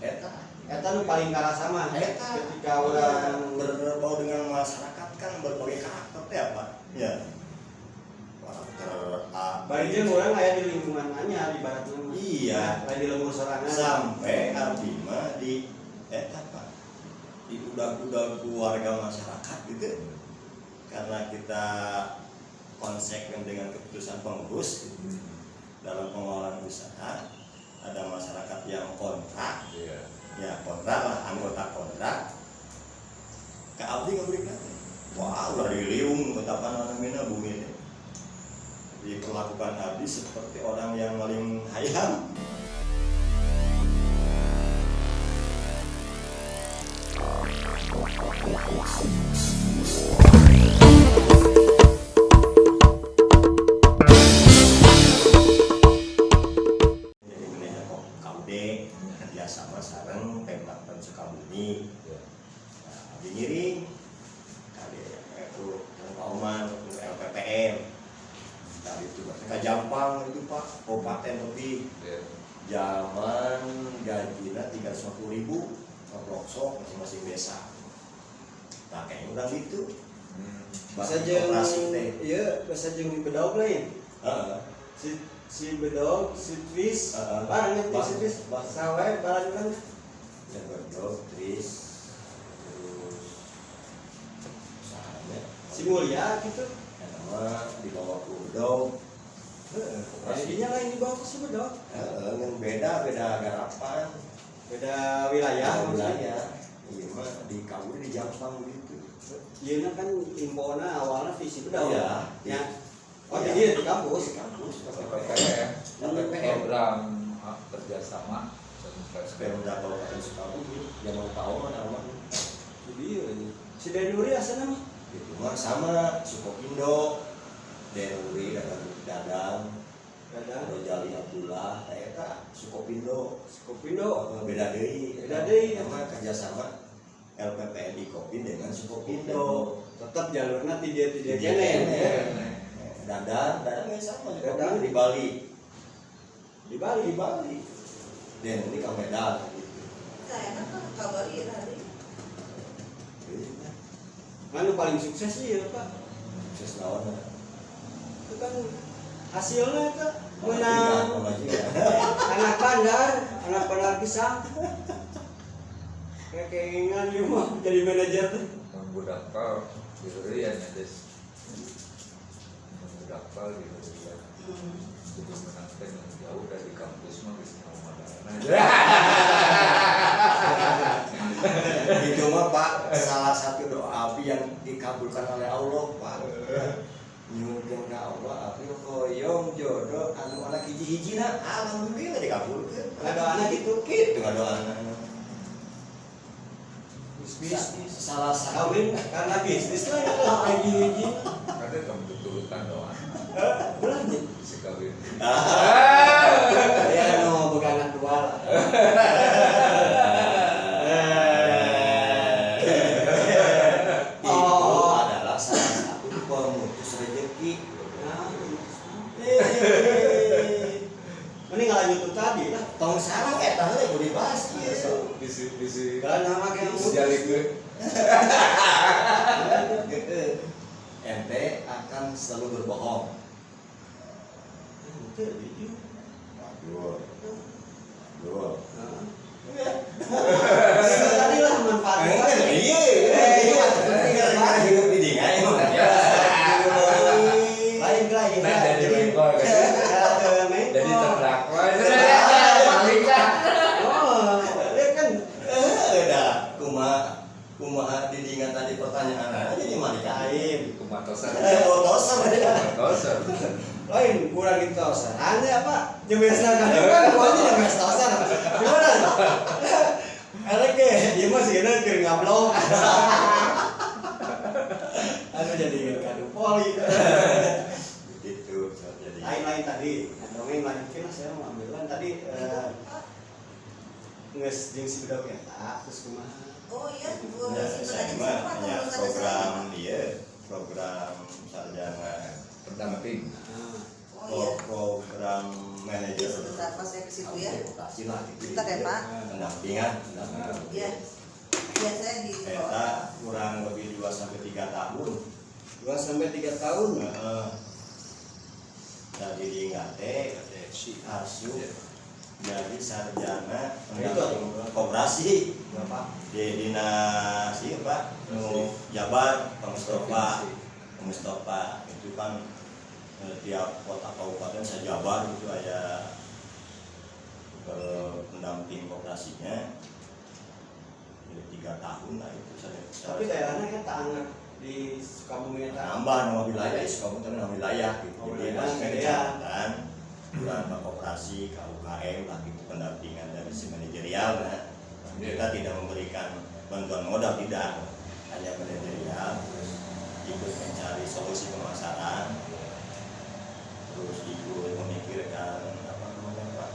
Eta nu paling karasa mah ketika orang berbau dengan masyarakat kan berbagai karakter teh apa? Ya. Karakter A. bari jeung urang aya di lingkungan anyar ibaratna mah. Iya, lain di lembur sorangan. sampai abdi mah di apa? Di udah keluarga masyarakat gitu. Karena kita konsekuensi dengan keputusan pengurus dalam pengelolaan usaha, ada masyarakat yang kontrak. Ya kontrak lah, anggota kontrak ke abdi ngeberikan wah udah diliung betapa namanya bumi ini diperlakukan abdi seperti orang yang paling hayam. Kerjasama sareng Pemkab Sukabumi, abdi ngiring, kali itu Pak Oman, LPPM, dari itu mereka Jampang itu Pak, kabupaten lebih, zaman gajinya 350.000, ngeblok masing-masing desa, nah kayaknya udah gitu, Bahasa jeung ieu bahasa jeung bedog lain. Si bedog, si twist, barang nya si twist, sawe barang kan. Ya bedog, twist, terus usahanya. Si mulia gitu. Nama dibawa ke bedog. Jadinya lain dibawa ke si bedog. Yang beda garapan, Beda wilayah. Iya mah di kamu di Jampang gitu. Ieu kan impona awalnya di si bedog. Iya. Ya. Oh jadi di kampus. PPM program kerjasama Pemda Kabupaten Sukabumi yang mau tahu mana namanya. Jadi si Denuri asana mah. Itu mah sama Sukopindo, Denuri, Dadang, Rojali Abdullah, eta Sukopindo. Beda deui. Sama kerjasama LPPNI Kopin dengan Sukopindo. Tetap jalurnya tidak kene. Dadang sama Dadang di Bali. Di Bali. Dan ini ke Medan gitu. Saya kan kabar tadi. Mana paling sukses sih ya Pak? Sukses naon? Itu kan hasilnya itu menang Majikan. anak bandar pisang. Kayak keinginan dia mah jadi manajer tuh. budak pal di durian ya des budak pal di durian jadi menangkan yang jauh dari kampus mah bisa ngomong Itu mah Pak salah satu doa Abi yang dikabulkan oleh Allah Pak. Nyuwun ka Allah Abi hoyong jodoh anu anak hiji-hijina alhamdulillah dikabulkeun. Ada anak gitu. Doa anak. Bisnis Salah satu kawin karena bisnis lah itu hiji-hiji. karena kamu tuturutan doa Belanja. si kawin Ya no bukan anak dua lah. itu adalah salah satu pemutus rezeki. Mending ngalanjut tuh tadi lah. Tong sarang eta heula kudu dibahas ieu. bisi Kalau nama kayak jalikeun Ente akan selalu berbohong. Waduh. Tadi lah manfaatnya. Hidup di dingai. Lain lagi. nah jadi mengkol kan jadi terdakwa balikan Oh, dia kan Udah, kumaha didingan tadi pertanyaan jadi malikain. kumatosan Toser. lain kurang gitu tosan. Anda apa? Jemesna kan pokoknya jemes tosan. Gimana? Eleke, dia mah sih kena keur ngablok. Anu jadi kado poli. Gitu jadi. Lain-lain tadi, dongeng lanjutin lah saya mau ambilan tadi nges jeung si bedog eta terus kumaha? Oh iya, Ya, saya mah punya program sarjana pendamping Oh iya. program manajer Sebentar pas saya ke situ ya. transportasi lah gitu. Bentar ya, Pak. Pendampingan. Iya. Iya saya di Eta kurang lebih 2-3 tahun. 2-3 tahun. Dari Ingate, asup jadi sarjana Itu koperasi berapa? di dinas iya Pak Jabar Mustafa itu kan tiap kota kabupaten sejabar itu ada pendamping koperasinya jadi 3 tahun lah itu Tapi daerahnya kan tak anget di Sukabumi itu. nambah nama wilayah Sukabumi tapi nama wilayah gitu Oh, jadi wilayah, masuk ke iya. kecamatan kurang koperasi KUKM lah gitu pendampingan dari si manajerial nah. Kita tidak memberikan bantuan modal tidak hanya manajerial terus ikut mencari solusi pemasaran terus ikut memikirkan apa namanya Pak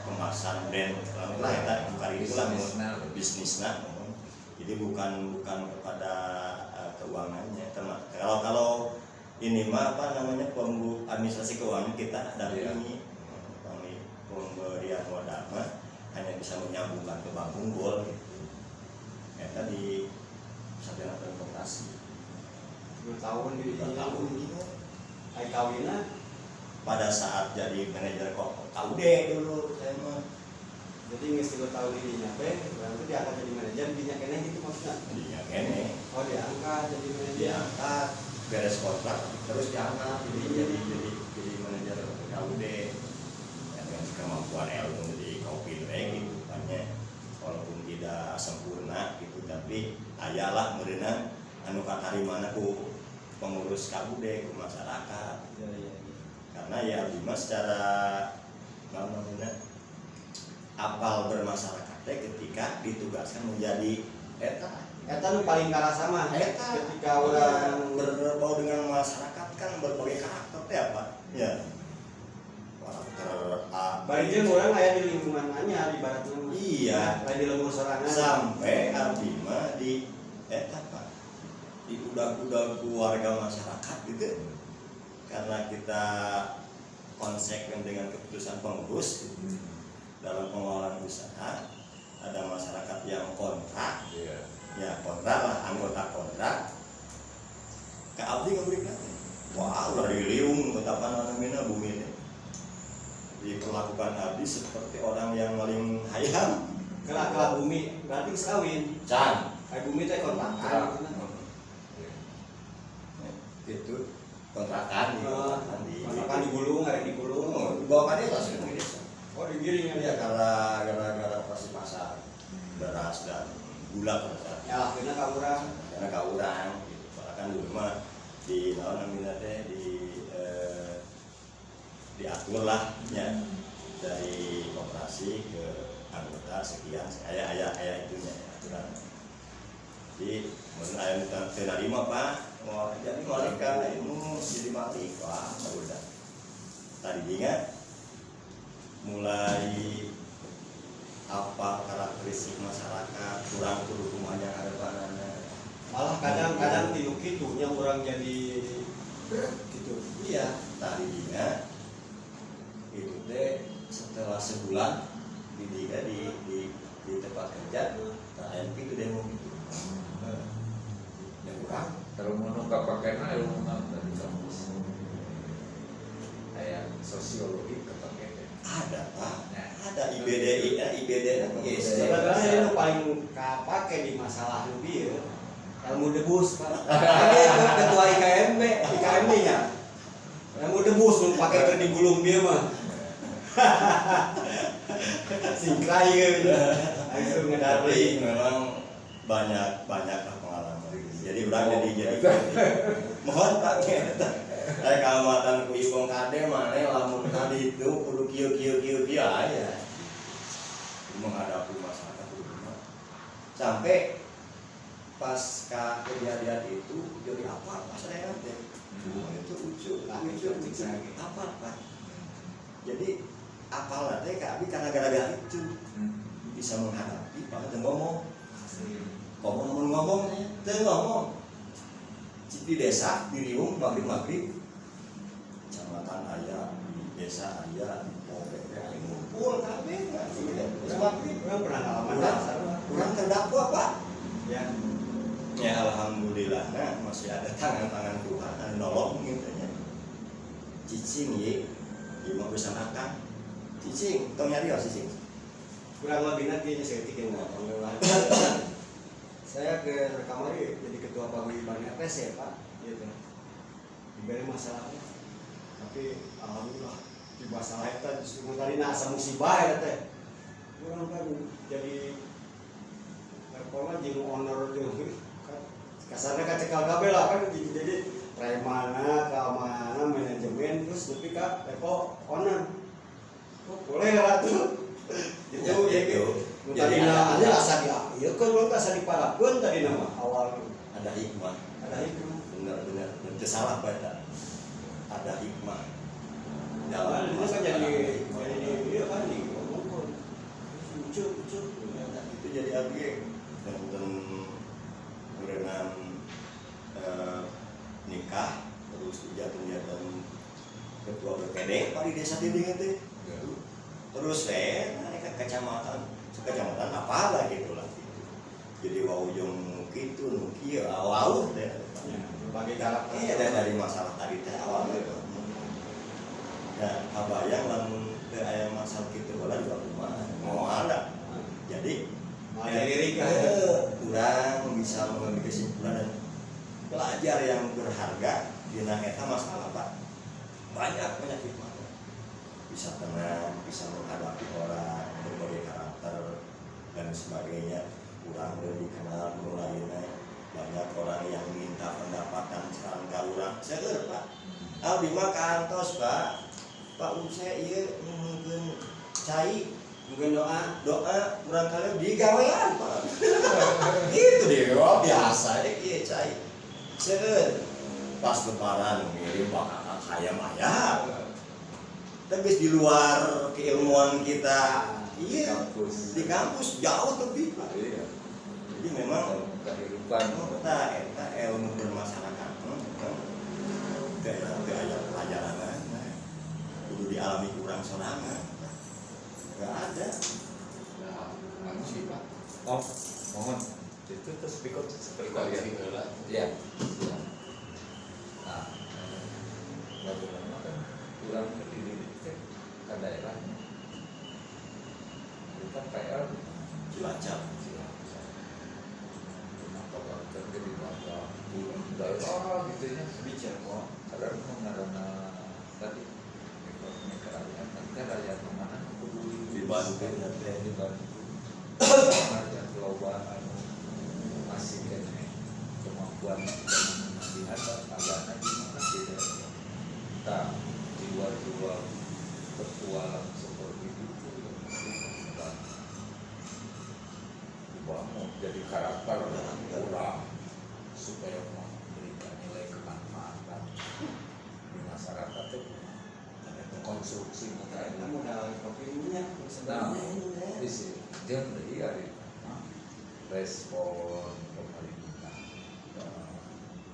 kemasan brand lah kita kali itu lah bisnisnya jadi bukan kepada keuangannya kalau ini mah apa namanya administrasi keuangan kita dampingi pemberian modal mah hanya bisa menyambungkan ke bank unggul gitu. Eta di sarjana transportasi 2 tahun di 2 tahun gitu. Hai kawinnya Pada saat jadi manajer KUD dulu saya mah jadi ngisi 2 tahun di nyampe berarti diangkat jadi manajer di nyakene gitu maksudnya. dia kene Oh diangkat jadi manajer. diangkat beres kontrak terus diangkat jadi manajer KUD ya, dengan kemampuan ilmu di kopi gitu banyak walaupun tidak sempurna gitu tapi ayalah merenang anu katarimana ku pengurus KUD ku masyarakat Iya iya. karena ya Bima secara namanya apal bermasyarakat ketika ditugaskan menjadi eta Eta nu paling karasa mah Eta ketika orang berbau dengan masyarakat kan berbagai karakter teh apa? Ya. Karakter A. baik jeung orang aya di lingkungan anyar ibaratna mah. Iya. Lain di lembur sorangan. Sampai abdi mah di eta Pak. Di udah keluarga masyarakat gitu. Karena kita konsekuen dengan keputusan pengurus gitu. Dalam pengelolaan usaha ada masyarakat yang kontrak. Ya kontrak lah anggota kontrak ke abdi ngeberikan wah udah diliung betapa namanya bumi ini diperlakukan abdi seperti orang yang maling hayam Kelak bumi berarti sekawin. can Hai bumi teh kontrakan. itu kontrakan di Kontrakan digulung, ada digulung. bawakannya langsung ke desa Oh digiring ya ya. gara-gara operasi pasar beras dan gula pada saat Ya akhirnya ka urang. karena kaurang gitu. Soalnya kan dulu mah di naon namanya teh diatur lah ya dari koperasi ke anggota sekian ayah itunya ya, aturan. Jadi mungkin ayah minta terima Pak mau jadi malika ilmu jadi malik wah udah tadi ingat mulai apa karakteristik masyarakat kurang kudu rumahnya ada panana Malah kadang-kadang tidur gitu yang orang jadi gitu. iya tadinya itu teh setelah sebulan di tempat kerja nah itu demo gitu yang kurang Terus menunggu pakaian ilmu dari kampus. Kayak sosiologi kepake. ada Pak Nah, ada IBD yes Sebenarnya itu paling kapake di masalah lebih ya. Ilmu debus Pak. Itu ketua IKMB nya. Ilmu debus lu pakai ke digulung dia mah. Singkrai gitu. Langsung ngedari. memang banyak lah pengalaman jadi orang jadi mohon Pak saya kehormatan ku ibong kade mana lamun tadi itu kudu kieu aja menghadapi masyarakat rumah sampai pas kejadian itu jadi apa saya teh itu ucu apa Pak jadi apal teh kami karena gara-gara itu bisa menghadapi Pak ngomong di desa di Riung maghrib kecamatan ayah di desa aya ngumpul kabeh Orang pernah ngalaman kurang terdakwa Pak. ya. Ya alhamdulillah masih ada tangan-tangan Tuhan anu nolong gitu nya. Cicing ye, ieu mah bisa makan. Cicing, tong nyarios cicing. Kurang lebih nanti saya tikin saya ke Rekamari jadi ketua paguyuban RTC ya Pak, gitu. Diberi masalahnya, tapi alhamdulillah di masalah itu justru tadi asa musibah ya teh. Kurang kan jadi performa jeung honor jeung kasarnya kacekal kabeh lah kan jadi premana, keamanan, manajemen terus tapi ka level owner. Oh, boleh lah tuh. Gitu ya gitu. Tadi ada asa dia. Ieu kan lu asa diparakeun tadi nama awal Ada hikmah. ada hikmah. Benar-benar teu salah bae ada hikmah. Dalam itu kan jadi iya kan di ngomong. Lucu. Itu jadi abg dan berenang nikah terus kegiatan ketua BPD Pak di desa Dinding itu terus naik ke kecamatan apa lah gitu lah jadi waujung gitu nuki awal deh Berbagai karakter. iya dari masalah tadi teh awal gitu nah kabayang lamun teu aya masalah kitu heula di rumah mau ada jadi lirik kurang bisa mengambil kesimpulan dan pelajar yang berharga di eta masalah Pak banyak hikmah bisa tenang bisa menghadapi orang berbagai karakter dan sebagainya kurang dan dikenal mulainya banyak orang yang minta pendapatan sekarang ka urang seueur Pak abdi mah kantos Pak Use ieu mungkin cai mungkin doa barangkali digawean Pak itu dia biasa ieu cai seueur pas lebaran ngirim bakal hayam aya tapi di luar keilmuan kita iya di kampus jauh lebih Pak jadi memang kehidupan kita ilmu bermasyarakat daerah aya pelajaran kudu dialami kurang sorangan nggak ada sih Pak. Oh, mohon itu terus speaker ya. Nah, bagaimana kan kurang terdidik ke daerahnya. Kita PR Cilacap kenapa terjadi di daerah gitu ya bicara kok. ada mengarana tadi ekonomi kerakyatan nanti rakyat mana di Bandung nanti di Bandung ada kelobaan masih kene kemampuan di atas agaknya gimana tidak tak jiwa-jiwa petualang seperti itu dibangun jadi karakter orang supaya memberikan nilai kemanfaatan di masyarakat itu konstruksi Karena modal kopi minyak nah sebenarnya. di sini dia dari respon pemerintah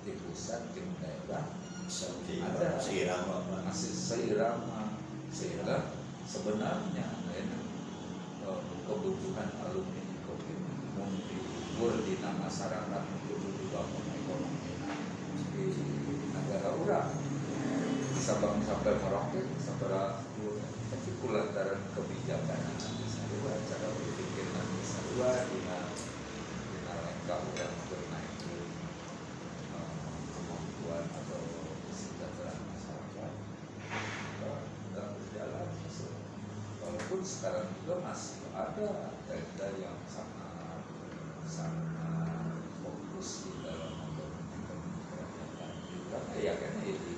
di pusat di daerah ada seirama Pak masih seirama sehingga sebenarnya kebutuhan alumni kopi mungkin di masyarakat untuk dibangun ekonomi di negara orang bisa bangun sampai Merauke sampai tapi kulantaran kebijakan saya cara berpikir nanti saya dengan lengkap yang bernaik kemampuan atau kesejahteraan masyarakat nggak berjalan walaupun sekarang juga masih ada tenda yang sangat fokus di dalam membangun ekonomi kerakyatan juga ya kan di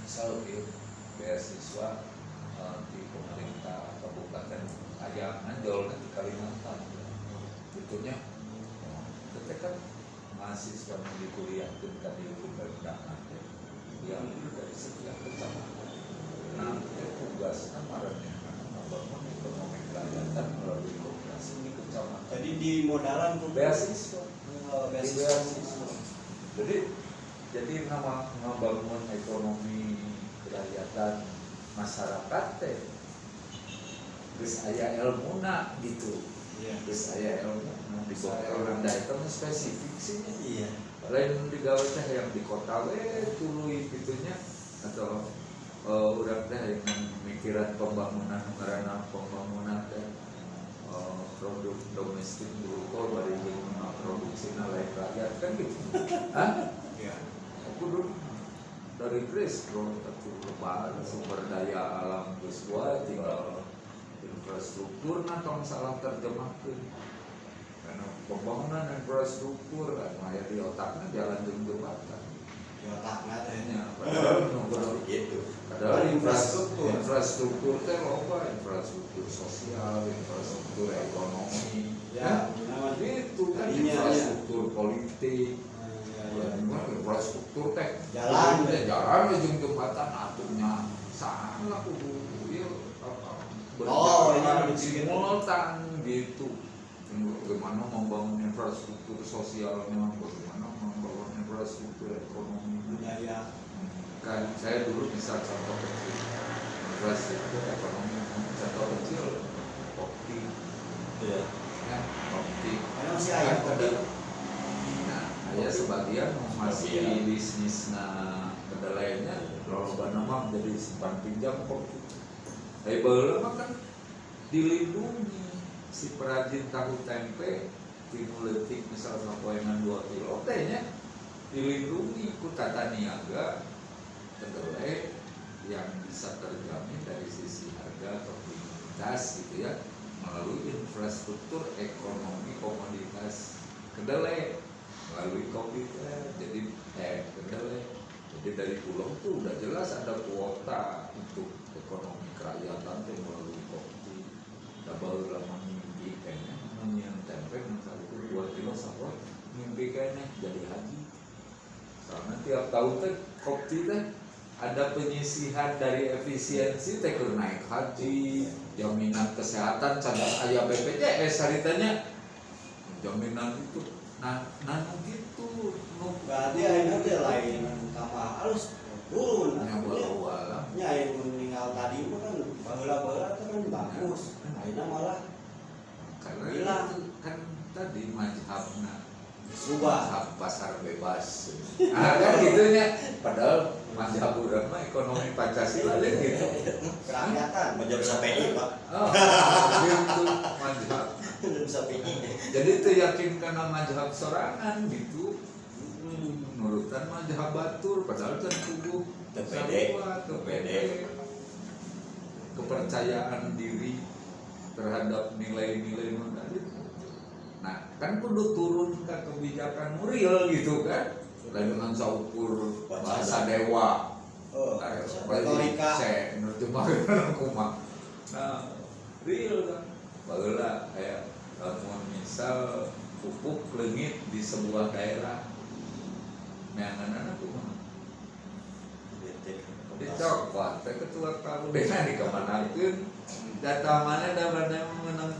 misal beasiswa di pemerintah kabupaten ayam Anjol di Kalimantan betulnya ketika mahasiswa yang di kuliah tadi undangan yang dari setiap kecamatan nah tugasnya marahnya membangun ekonomi kerakyatan melalui koperasi di kecamatan Jadi di modalan tuh beasiswa beasiswa. jadi nama membangun ekonomi kerakyatan masyarakat teh geus aya elmuna gitu. Iya. Geus aya elmuna di orang daerah mah spesifik sih. Iya. Lain digawe teh yang di kota we tuluy gitunya atau urang teh yang mikiran pembangunan ngaranna pembangunan teh produk domestik brutto bari jeung produksina lain rakyat kan gitu. Hah? Iya. Kudu dari Gres bro, tapi lebar sumber daya alam geus wae tinggal infrastruktur nah kalau salah terjemahkeun. Karena pembangunan infrastruktur anu aya di otakna jalan jeung jembatan. Di otakna teh. Nya padahal nu Gitu. padahal Infrastruktur. infrastruktur teh loba, infrastruktur sosial, infrastruktur ekonomi. Ya, Nah, itu kan tadinya, infrastruktur politik. ya. Infrastruktur teh Jalan. jalan jeung jembatan atunya salah kudu ieu Oh, ini anu simultan gitu. Bagaimana membangun infrastruktur sosialnya, bagaimana membangun infrastruktur ekonomi. Budaya. Kan saya dulu bisa contoh kecil infrastruktur ekonomi, contoh kecil kopi, Iya. ya kopi. Karena masih aya Kan kopi. nah, aya sebagian masih Kopi, ya. bisnisna kedelainya lolobana mah jadi simpan pinjam kopi. Tapi baheula mah kan dilindungi si perajin tahu tempe tinu leutik misal sapoenan 2 kilo teh nya dilindungi ku tata niaga kedelai yang bisa terjamin dari sisi harga atau likuiditas gitu ya melalui infrastruktur ekonomi komoditas kedelai melalui kopi jadi kedelai jadi dari pulau tuh udah jelas ada kuota untuk ekonomi kerakyatan tuh melalui kopi double lama mimpi kayaknya menyian tempe misalnya itu 2 kilo sahur mimpi kayaknya jadi haji soalnya tiap tahun teh kopi teh ada penyisihan dari efisiensi teh keur naik haji jaminan kesehatan cadang aya BPJS haritanya jaminan itu nah gitu Berarti ayeuna teh lain tambah halus turun. yang walau Nya aya meninggal tadi mah kan baheula-baheula teh kan bagus. Ayeuna malah karena hilang. itu kan tadi mazhabna Subah. mazhab pasar bebas kan gitunya padahal mazhab urang mah ekonomi Pancasila deh gitu Kerakyatan. Macam SPI, Pak. oh gitu mazhab Macam SPI. jadi itu yakin karena mazhab sorangan gitu nurutan mazhab batur padahal kan tubuh Tepede. kepercayaan diri terhadap nilai-nilai tadi. Nah, kan kudu turun ke kebijakan real gitu kan. Lain dengan saukur bahasa dewa. Oh, Retorika. Saya nerjemahkeun kumaha. Nah, real kan. Baheula aya lamun misal pupuk leungit di sebuah daerah. Neanganana kumaha? Dicokot teh ketua kabudena dikemanakeun data mana menang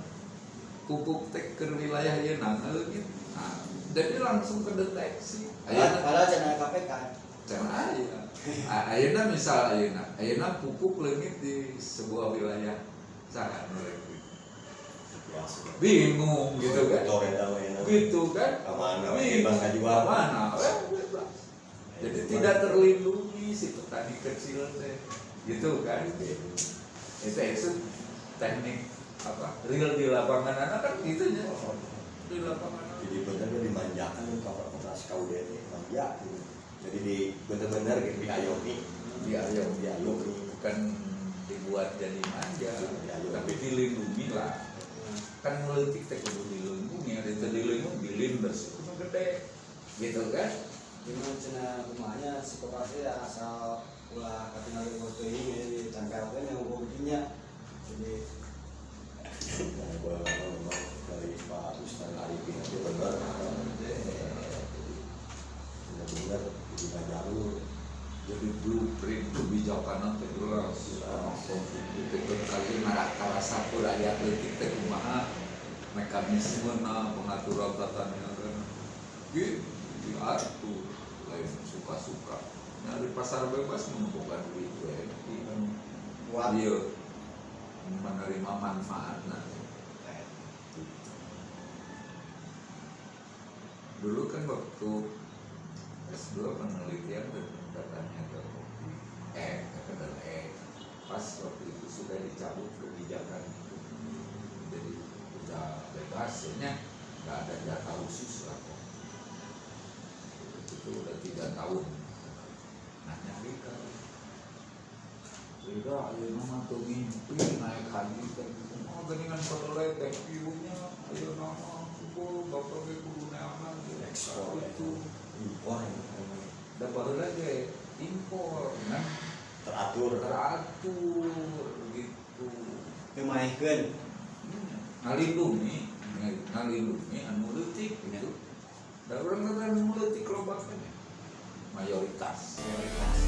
pupuk teh ke wilayah ieu nangeu gitu. Nah, jadi langsung kedeteksi. Padahal cenah KPK. Cenah aya. Ayeuna misal ayeuna pupuk leungit di sebuah wilayah saha nu leungit. Bingung gitu kan. Gitu kan. Kemana? Bingung. Bebas jual. Mana? Bebas. Jadi tidak terlindungi si petani kecil teh, gitu kan? Itu teknik apa? Real di lapangan anak kan gitu ya. Di lapangan. Jadi benar dimanjakan kalau koperasi KUDT manja. Jadi di benar-benar gitu diayomi. Diayomi bukan dibuat jadi manja, tapi dilindungi lah. Kan ngeuletik teh kudu dilindungi, ada teu dilindungi dilindes kudu gede. Gitu kan? Dengan cenah rumahnya si koperasi asal ulah katingali foto ini ditempelkan yang hobinya. Jadi Nah, memang dari Pak Ustaz Arifin itu benar. Benar-benar di Banjarur. Jadi blueprint kebijakan teh jelas. Itu kali marakala sapu rakyat leutik teh kumaha mekanismena pengaturan tata niaga. Gitu diatur lain suka-suka. Dari pasar bebas mengumpulkan duit gue, Buat dia menerima manfaat nanti. Dulu kan waktu S2 penelitian katanya pas waktu itu sudah dicabut kebijakan itu. Jadi udah bebas, ya nggak ada data khusus lah kok. Itu udah 3 tahun. Nah nyari kan tidak, ayo nama tuh mimpi naik haji kan oh geningan kedelai teh ibunya ayo nama kumpul bapak gue kudu neangan ekspor itu impor dan baru lagi impor kan teratur. gitu kemaihkeun ngalindungi anu leutik gitu da urang anu leutik lobakan mayoritas mayoritas